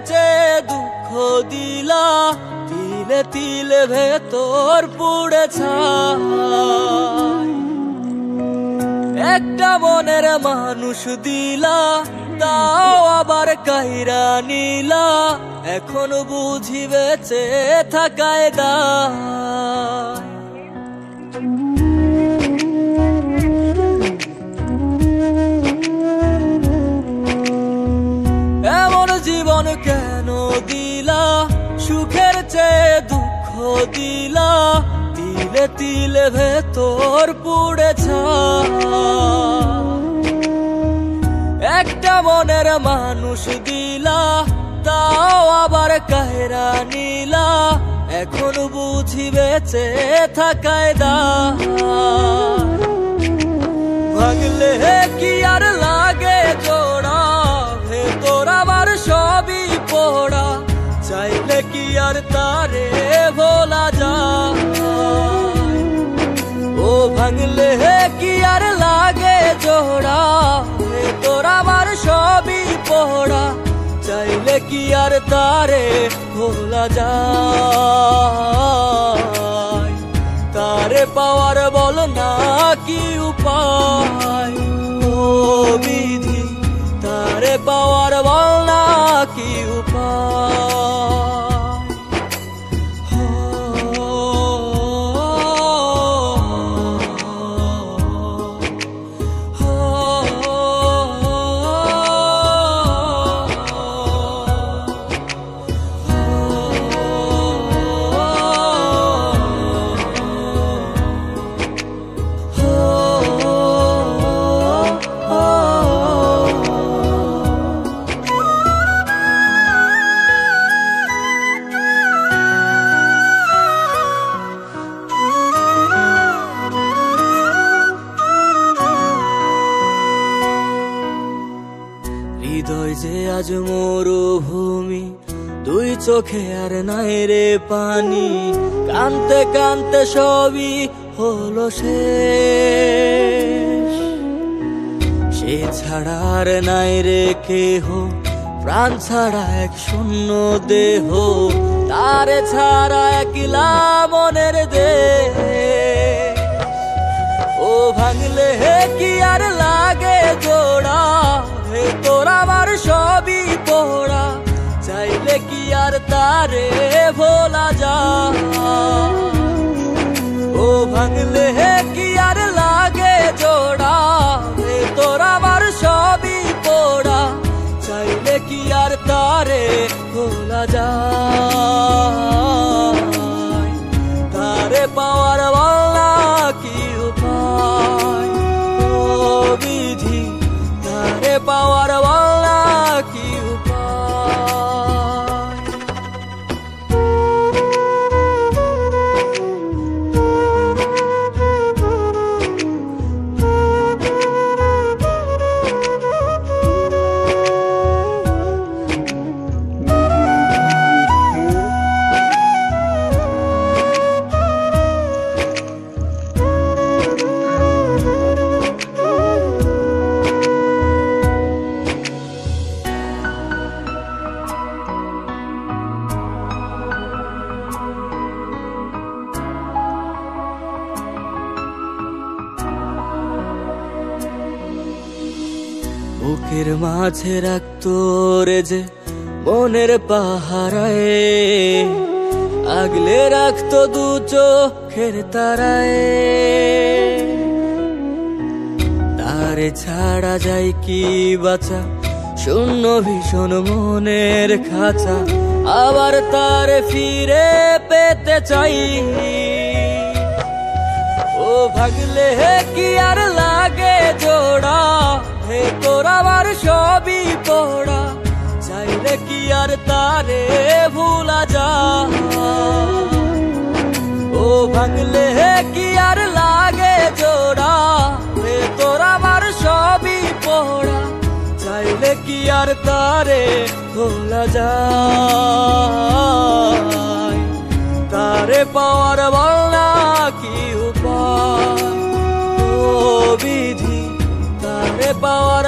চেয়ে দুঃখ দিলা, তিলে তিলে ভেতর পুড়ে ছাই। একটা মনের মানুষ দিলা, তাও আবার কাইরা নিলা, এখন বুঝি বেঁচে থাকায় দায়। এমন জীবন কেন দিলা, সুখের চেয়ে দুঃখ দিলা, তিলে তিলে ভেতর পুড়ে ছাই। একটা মনের মানুষ দিলা, তাও আবার কাহেরা নিলা, এখন বুঝি বেঁচে থাকায় দায়। ভাঙলে কি আর লাগে জোড়া, ভেতর আমার সবই পোড়া, চাইলে কি আর তারে ভোলা যায়। ও ভাঙলে কি আর লাগে জোড়া, ভেতর আমার সবই পোড়া, চাইলে কি আর তারে ভোলা যায়। তারে পাওয়ার বল না কি উপায়, ও বিধি তারে পাওয়ার বল না কি উপায়। হৃদয় যে আজ মরুভূমি, দুই চোখে আর নাই রে পানি, কানতে কানতে সবই হলো শেষ। সে ছাড়া আর নাই রে কেহ, প্রাণ ছাড়া এক শূন্য দেহ, তারে ছাড়া একলা মনের দেহ। ও ভাঙলে কি আর লাগে জোড়া, ভেতর আমার সবই পোড়া, চাইলে কি আর তারে ভোলা যায়। ও ভাঙলে কি আর লাগে জোড়া, ভেতর আমার সবই পোড়া, চাইলে কি আর তারে ভোলা যায়। তারে পাওয়ার বলা কি উপায়, ও বিধি তারে পাওয়ার বলা কি উপায়। বুকের মাঝে রাখতো রে যে মনের পাহারায়, আগলে রাখতো দু চোখের তারায়। তারে ছাড়া যায় কি বাঁচা, শূন্য ভীষণ মনের খাঁচা, আবার তারে ফিরে পেতে চাই। ও ভাগলে কি আর লাগে জোড়া, ভেতর আমার সবই পোড়া, চাইলে কি আর তারে ভুলা যায়। ও ভাঙলে কি আর লাগে জোড়া, ভেতর আমার সবই পোড়া, চাইলে কি আর তারে ভোলা যায়। তারে পাওয়ার বলা কি উপায়, ও বিধি তারে পাওয়ার